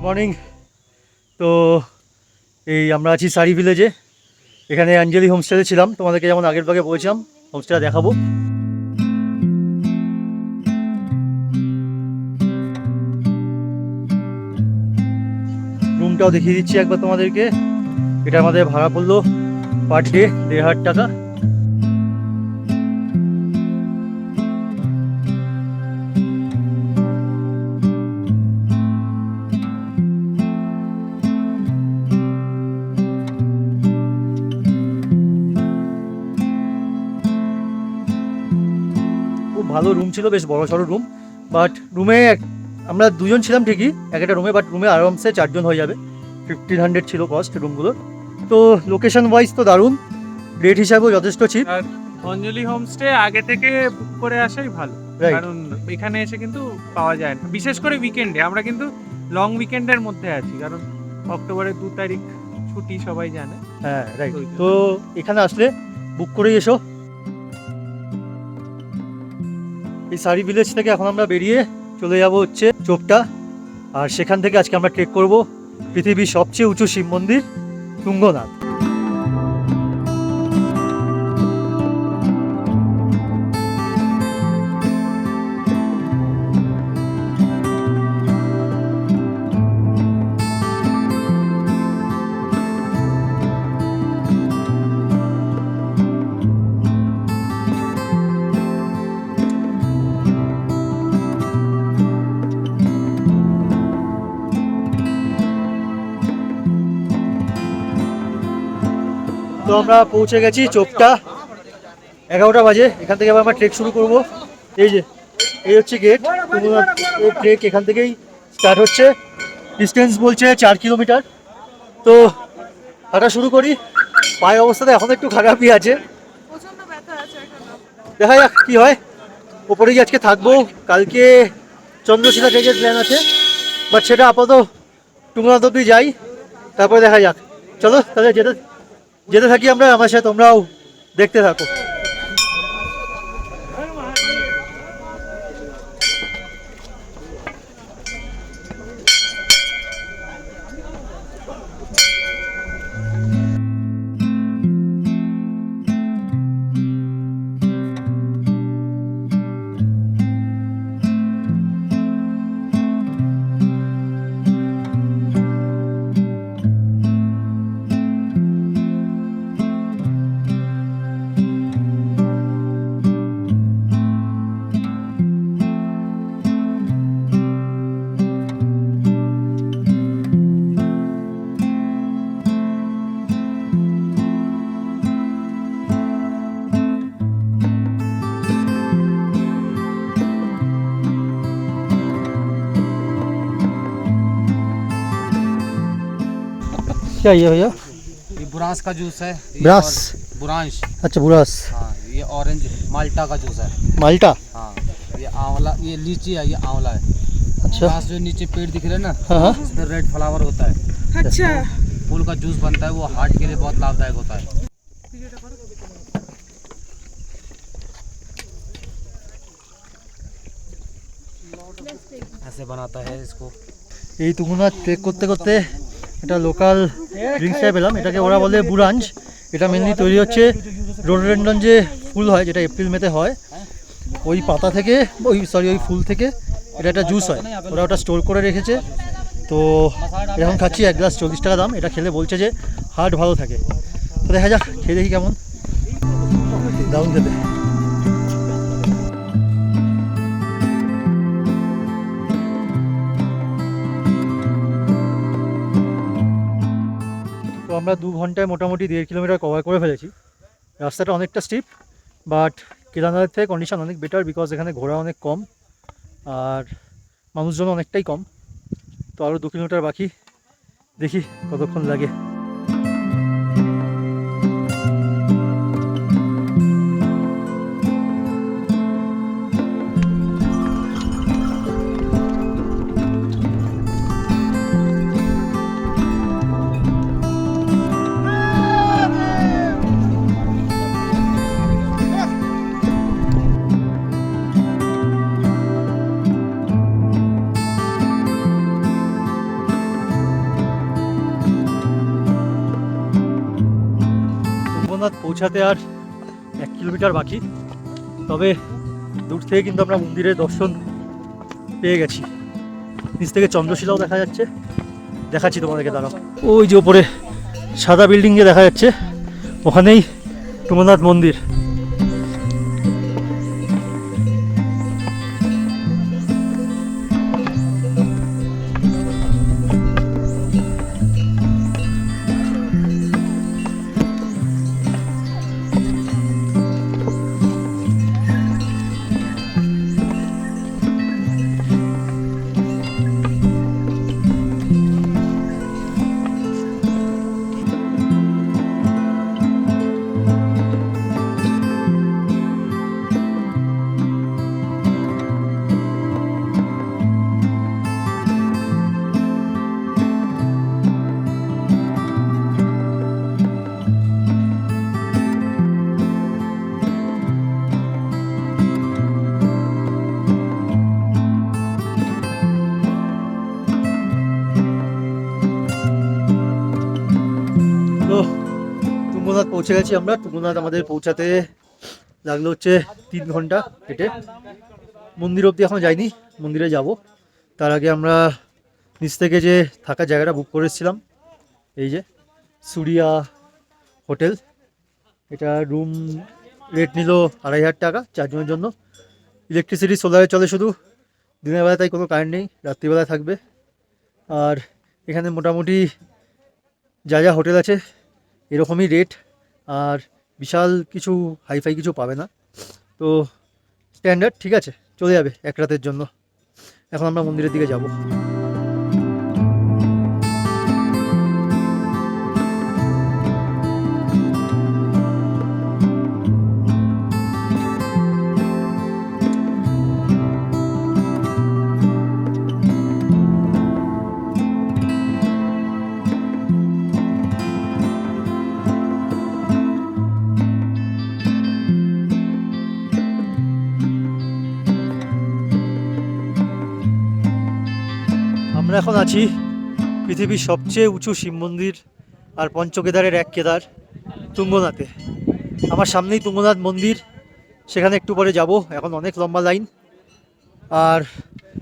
Good morning. তো এই আমরা আছি সারি ভিলেজে। এখানে অঞ্জলি হোমস্টেতে ছিলাম, তোমাদেরকে যেমন আগের ভাগে বলেছিলাম হোমস্টেটা দেখাবো। রুমটাও দেখিয়ে দিচ্ছি একবার তোমাদেরকে। এটা আমাদের ভাড়া পড়লো পার ডে 1,500 টাকা। খুব ভালো রুম ছিল, বেশ বড় সড়ো রুম। বাট রুমে আমরা দুজন ছিলাম ঠিকই এক একটা রুমে, বাট রুমে আরামসে 4 জন হয়ে যাবে। 1,500 ছিল কস্ট রুমগুলোর। তো লোকেশন ওয়াইজ তো দারুণ, রেট হিসাবেও যথেষ্ট চিপ। আর অঞ্জলি হোমস্টে আগে থেকে বুক করে আসাই ভালো, কারণ এখানে এসে কিন্তু পাওয়া যায় না, বিশেষ করে উইকেন্ডে। আমরা কিন্তু লং উইকেন্ডের মধ্যে আছি, কারণ অক্টোবরের 2 তারিখ ছুটি সবাই জানে। হ্যাঁ রাইট। তো এখানে আসলে বুক করেই এসো। এই সারি ভিলেজ থেকে এখন আমরা বেরিয়ে চলে যাব হচ্ছে চোপটা, আর সেখান থেকে আজকে আমরা ট্রেক করব পৃথিবীর সবচেয়ে উঁচু শিব মন্দির তুঙ্গনাথ। তো আমরা পৌঁছে গেছি চোপটা, 11টা বাজে। এখান থেকে আবার আমরা ট্রেক শুরু করব। এই হচ্ছে গেট, ট্রেক এখান থেকেই স্টার্ট হচ্ছে। ডিস্টেন্স বলছে 4 কিলোমিটার। তো হাঁটা শুরু করি। পায়ের অবস্থাটা এখন একটু খারাপই আছে, দেখা যাক কি হয়। ওপরে গিয়ে আজকে থাকবো, কালকে চন্দ্রশিলা ট্রেকের প্ল্যান আছে, বাট সেটা আপাতত তুঙ্গনাথ অব্দি যাই, তারপরে দেখা যাক। চলো তাহলে যেতে থাকি আমরা, আমার সাথে তোমরাও দেখতে থাকো। क्या ये भैया? ये बुरांस का जूस है। ब्रास? बुरांश। अच्छा बुरास। हाँ, ये ऑरेंज माल्टा का जूस है। माल्टा? हाँ, ये आंवला, ये लीची है, ये आंवला है। अच्छा। घास जो नीचे पेड़ दिख रहे हैं ना, हाँ उसमें रेड फ्लावर होता है। अच्छा। फूल का जूस बनता है, वो हार्ट के लिए बहुत लाभदायक होता है। ऐसे बनाता है इसको। এই তুঙ্গনাথ ট্রেক করতে করতে এটা লোকাল ড্রিঙ্কসটা পেলাম, এটাকে ওরা বলে বুরাঞ্জ। এটা মেনলি তৈরি হচ্ছে রোডোডেন্ড্রন যে ফুল হয়, যেটা এপ্রিল মেতে হয়, ওই পাতা থেকে, ওই ফুল থেকে এটা একটা জুস হয়। ওরা ওটা স্টোর করে রেখেছে। তো এখন খাচ্ছি, 1 গ্লাস 40 টাকা দাম। এটা খেলে বলছে যে হার্ট ভালো থাকে। তো দেখা যাক, খেয়ে দেখি কেমন। দারুণ খেতে। তো আমরা 2 ঘন্টায় মোটামুটি 1.5 কিলোমিটার কভার করে ফেলেছি। রাস্তাটা অনেকটা স্টিপ, বাট কেদারনাথের থেকে কন্ডিশন অনেক বেটার, বিকজ এখানে ঘোড়া অনেক কম আর মানুষজন অনেকটাই কম। তো আরও 2 কিলোমিটার বাকি, দেখি কতক্ষণ লাগে। তুঙ্গনাথ পৌঁছাতে আর 1 কিলোমিটার বাকি, তবে দূর থেকে কিন্তু আমরা মন্দিরের দর্শন পেয়ে গেছি। নিচ থেকে চন্দ্রশিলাও দেখা যাচ্ছে, দেখাচ্ছি তোমাদেরকে, দাঁড়াও। ওই যে ওপরে সাদা বিল্ডিং যে দেখা যাচ্ছে, ওখানেই তুঙ্গনাথ মন্দির। তো তুঙ্গনাথ পৌঁছে গেছি আমরা। তুঙ্গনাথ আমাদের পৌঁছাতে লাগলো হচ্ছে 3 ঘন্টা হেঁটে। মন্দির অবধি এখন যাইনি, মন্দিরে যাব। তার আগে আমরা নিচ থেকে যে থাকার জায়গাটা বুক করেছিলাম, এই যে সুরিয়া হোটেল, এটা রুম রেট নিল 2500 টাকা 4 জনের জন্য। ইলেকট্রিসিটি সোলারে চলে শুধু, দিনের বেলা তাই কোনো কারেন্ট নেই, রাত্রিবেলা থাকবে। আর এখানে মোটামুটি যা যা হোটেল আছে এরকমই রেট, আর বিশাল কিছু হাইফাই কিছু পাবে না, তো স্ট্যান্ডার্ড, ঠিক আছে, চলে যাবে 1 রাতের জন্য। এখন আমরা মন্দিরের দিকে যাব। আমরা এখন আছি পৃথিবীর সবচেয়ে উঁচু শিব মন্দির আর পঞ্চকেদারের এক কেদার তুঙ্গনাথে। আমার সামনেই তুঙ্গনাথ মন্দির, সেখানে একটু পরে যাব। এখন অনেক লম্বা লাইন, আর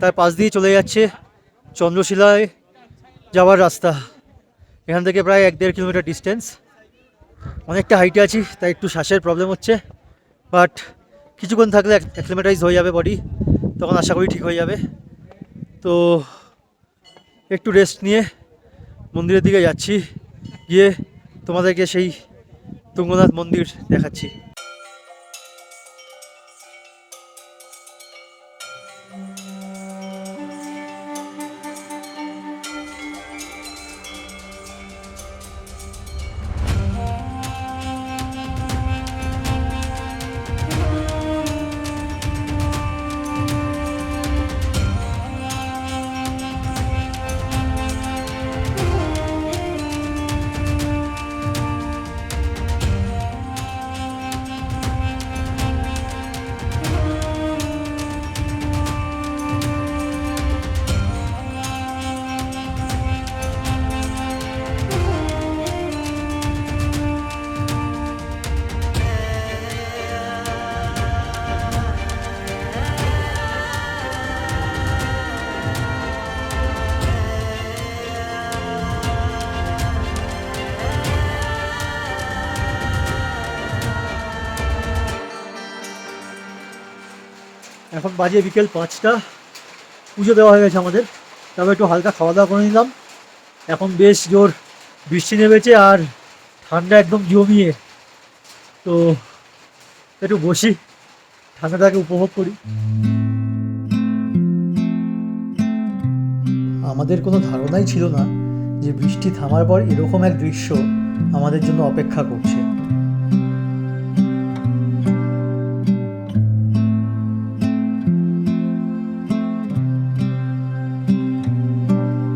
তার পাশ দিয়ে চলে যাচ্ছে চন্দ্রশিলায় যাওয়ার রাস্তা। এখান থেকে প্রায় 1-1.5 কিলোমিটার ডিস্টেন্স। অনেকটা হাইটে আছি, তাই একটু শ্বাসের প্রবলেম হচ্ছে, বাট কিছুক্ষণ থাকলে অ্যাক্লিমেটাইজ হয়ে যাবে বডি, তখন আশা করি ঠিক হয়ে যাবে। তো একটু রেস্ট নিয়ে মন্দিরের দিকে যাচ্ছি, গিয়ে তোমাদেরকে সেই তুঙ্গনাথ মন্দির দেখাচ্ছি। এখন বাজে বিকেল 5টা, পুজো দেওয়া হয়ে গেছে আমাদের, তবে একটু হালকা খাওয়া দাওয়া করে নিলাম। এখন বেশ জোর বৃষ্টি নেমেছে আর ঠান্ডা একদম জমিয়ে, তো একটু বসি, ঠান্ডাটাকে উপভোগ করি। আমাদের কোনো ধারণাই ছিল না যে বৃষ্টি থামার পর এরকম এক দৃশ্য আমাদের জন্য অপেক্ষা করছে।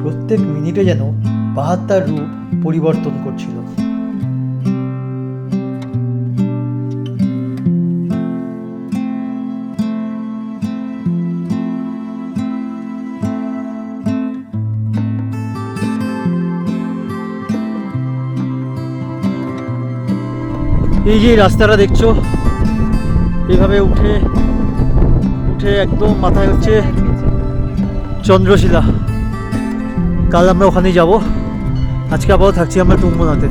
প্রত্যেক মিনিটে যেন পাহাড় তার রূপ পরিবর্তন করছিল। এই যে রাস্তাটা দেখছো, এইভাবে উঠে উঠে একদম মাথায় হচ্ছে চন্দ্রশিলা। কাল আমরা ওখানেই যাব। আজকে আপাতত থাকছি আমরা টুম্বনাতে।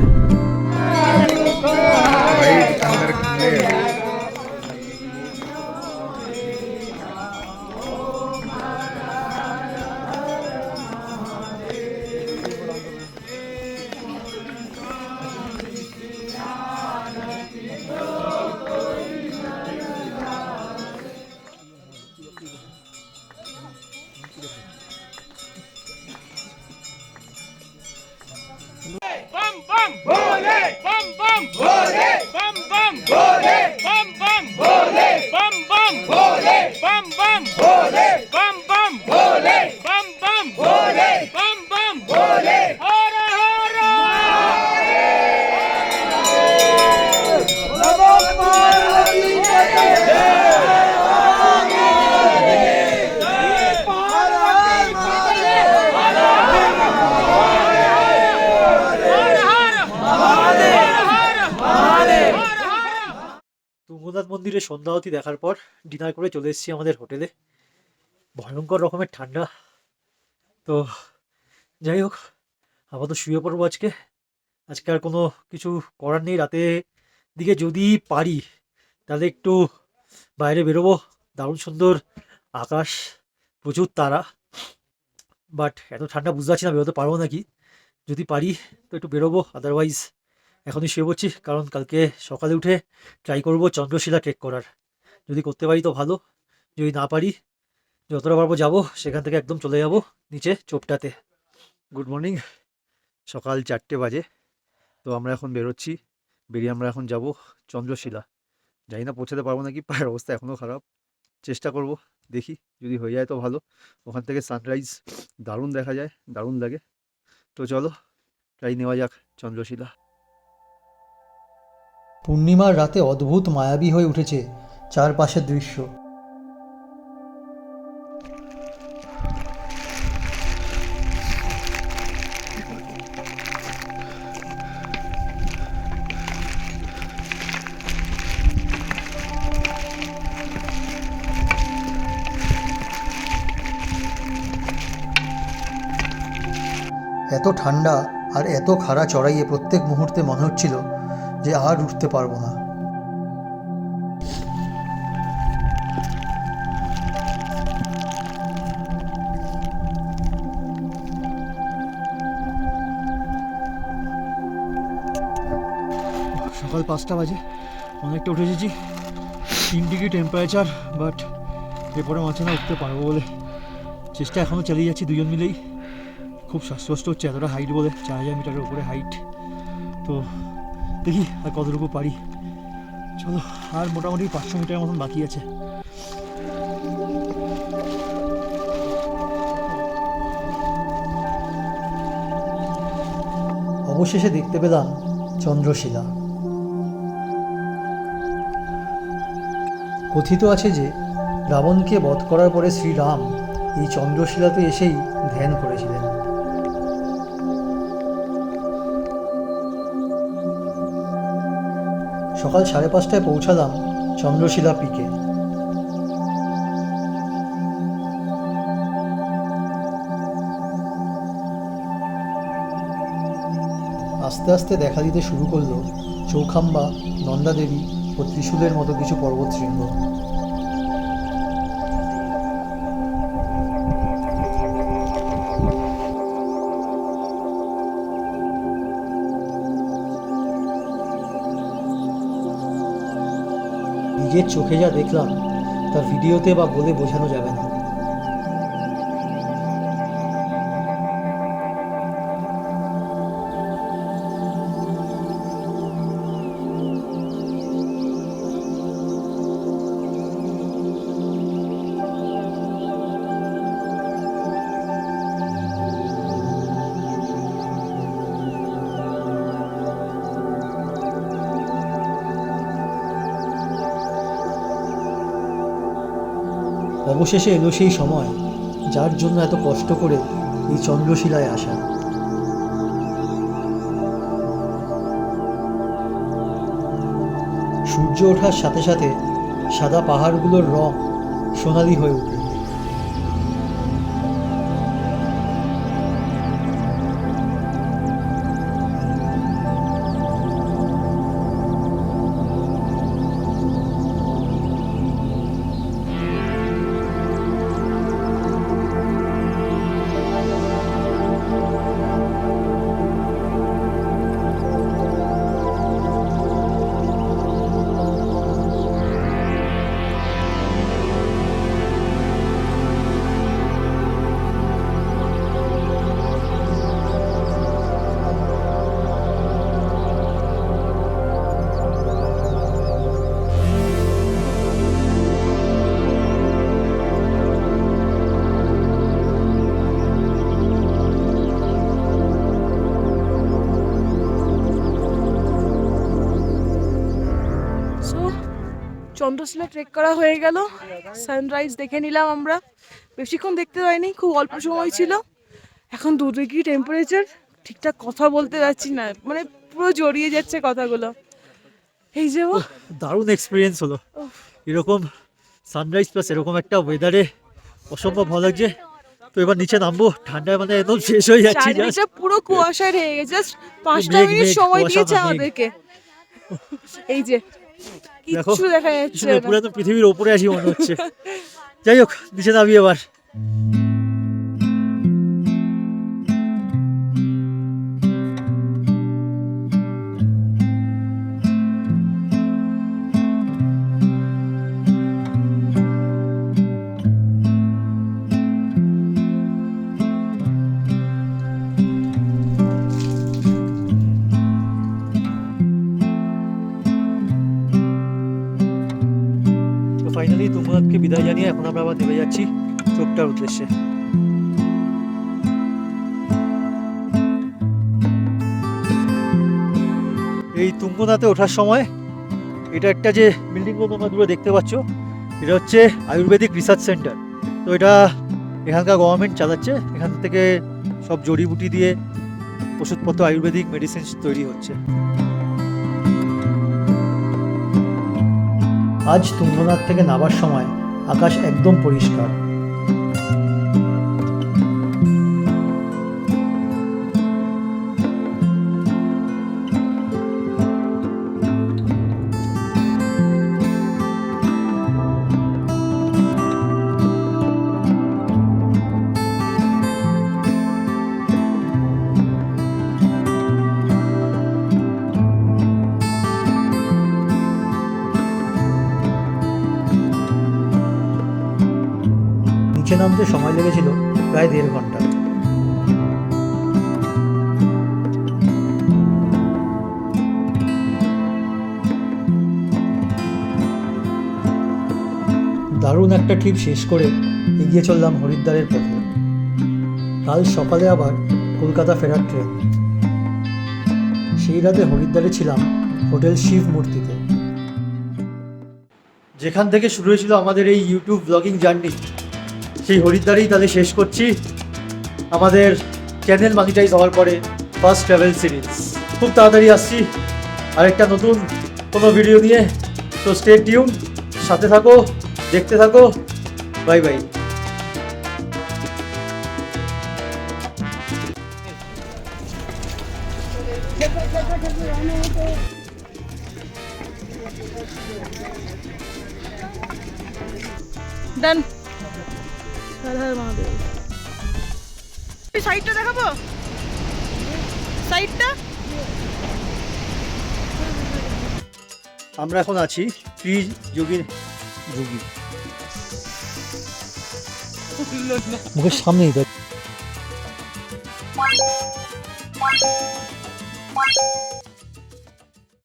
Bum bum bole, bum bum bole, bum bum bole, bum bum bole, bum bum bole, bum bum bole, bum bum bole, bum bum bole, bum bum bole, hara hara. Tungnath মন্দিরে সন্ধ্যাআরতি দেখার পর ডিনার করে চলে এসেছি আমাদের হোটেলে। ভয়ঙ্কর রকমের ঠান্ডা। তো যাই হোক, আপাতত শুয়ে পড়বো আজকে। আজকে আর কোনো কিছু করার নেই। রাতে দিকে যদি পারি তাহলে একটু বাইরে বেরোবো। দারুণ সুন্দর আকাশ, প্রচুর তারা, বাট এত ঠান্ডা বুঝতে পারছি না বেরোতে পারবো নাকি। যদি পারি তো একটু বেরোবো, আদারওয়াইজ এখনই শুয়ে পড়ছি। কারণ কালকে সকালে উঠে ট্রাই করবো চন্দ্রশিলা ট্রেক করার। যদি করতে পারি তো ভালো, যদি না পারি যতটা পারবো যাবো, সেখান থেকে একদম চলে যাব নিচে চোপটাতে। গুড মর্নিং, সকাল 4টে বাজে। তো আমরা এখন বেরোচ্ছি। বেরিয়ে আমরা এখন যাব চন্দ্রশিলা। জানি না পৌঁছাতে পারবো নাকি, পায়ের অবস্থা এখনও খারাপ। চেষ্টা করব, দেখি যদি হয়ে যায় তো ভালো। ওখান থেকে সানরাইজ দারুণ দেখা যায়, দারুণ লাগে। তো চলো ট্রাই নেওয়া যাক চন্দ্রশিলা। পূর্ণিমার রাতে অদ্ভুত মায়াবী হয়ে উঠেছে চারপাশের দৃশ্য। এত ঠান্ডা আর এত খাড়া চড়াইয়ে প্রত্যেক মুহূর্তে মনে হচ্ছিল যে আর উঠতে পারবো না। সকাল 5টা বাজে, অনেকটা উঠে এসেছি। 3 ডিগ্রি টেম্পারেচার, বাট এরপরে মাঝে না উঠতে পারবো বলে চেষ্টা এখনও চালিয়ে যাচ্ছি দুজন মিলেই। খুব শ্বাসকষ্ট হচ্ছে, এতটা হাইট বলে, 4000 মিটারের উপরে হাইট। তো দেখি আর কতটুকু পারি। চলো, আর মোটামুটি 500 মিটারের মতন বাকি আছে। অবশেষে দেখতে পেলাম চন্দ্রশিলা। কথিত আছে যে রাবণকে বধ করার পরে শ্রীরাম এই চন্দ্রশিলাতে এসেই ধ্যান করেছিলেন। সকাল 5:30টায় পৌঁছালাম চন্দ্রশিলা পিকে। আস্তে আস্তে দেখা দিতে শুরু করলো চৌখাম্বা, নন্দাদেবী ও ত্রিশূলের মতো কিছু পর্বতশৃঙ্গ। নিজের চোখে যা দেখলাম তা ভিডিওতে বা বলে বোঝানো যাবে না। অবশেষে এলো সেই সময় যার জন্য এত কষ্ট করে এই চন্দ্রশিলায় আসা। সূর্য ওঠার সাথে সাথে সাদা পাহাড়গুলোর রং সোনালি হয়ে উঠল। সো চন্দ্রশিলা ট্রেক করা হয়ে গেল, সানরাইজ দেখে নিলাম আমরা। বেশিক্ষণ দেখতে পাইনি, খুব অল্প সময় ছিল। এখন 2 ডিগ্রি টেম্পারেচার, ঠিকঠাক কথা বলতে পারছি না, মানে পুরো জড়িয়ে যাচ্ছে কথাগুলো। এই যে দারুণ এক্সপিরিয়েন্স হলো এরকম সানরাইজ প্লাস এরকম একটা ওয়েদারে, অসম্ভব ভালো লাগছে। তো এবার নিচে নামবো, ঠান্ডায় মানে একদম শেষ হয়ে যাচ্ছি। চারিদিকটা পুরো কুয়াশায় ঢেকে গেছে, জাস্ট 5টা মেঘ, মিনিট মেঘ, সময় কুয়াশা, দিয়েছে মেঘ। আমাদেরকে। এই যে দেখো, কিচ্ছু দেখা যাচ্ছে না। পুরো একদম পৃথিবীর ওপরে আছি মনে হচ্ছে। যাই হোক, নিচে নামি এবার। তো ফাইনালি তুঙ্গনাথকে বিদায় জানিয়ে এখন আমরা আবার নেমে যাচ্ছি চোপটার উদ্দেশ্যে। এই তুঙ্গনাথে ওঠার সময় এটা একটা যে বিল্ডিংগুলো তোমরা দূরে দেখতে পাচ্ছ, এটা হচ্ছে আয়ুর্বেদিক রিসার্চ সেন্টার। তো এটা এখানকার গভর্নমেন্ট চালাচ্ছে, এখান থেকে সব জড়িবুটি দিয়ে ওষুধপত্র, আয়ুর্বেদিক মেডিসিন তৈরি হচ্ছে। আজ তুঙ্গনাথ থেকে নামার সময় আকাশ একদম পরিষ্কার। নিচে নামতে সময় লেগেছিল প্রায় 1.5 ঘন্টা। দারুণ একটা ট্রিপ শেষ করে এগিয়ে চললাম হরিদ্বারের পথে। কাল সকালে আবার কলকাতা ফেরার ট্রেন। সেই রাতে হরিদ্বারে ছিলাম হোটেল শিব মূর্তিতে। যেখান থেকে শুরু হয়েছিল আমাদের এই ইউটিউব ব্লগিং জার্নি, সেই হরিদ্বারেই তাহলে শেষ করছি আমাদের চ্যানেল মনিটাইজ হওয়ার পরে ফার্স্ট ট্রাভেল সিরিজ। খুব তাড়াতাড়ি আসছি আরেকটা নতুন কোনো ভিডিও নিয়ে। তো স্টে টিউন, সাথে থাকো, দেখতে থাকো। Bye bye. ডান। সাইডটা দেখাবো, সাইডটা। আমরা এখন আছি যোগী মুখের সামনেই দেখ।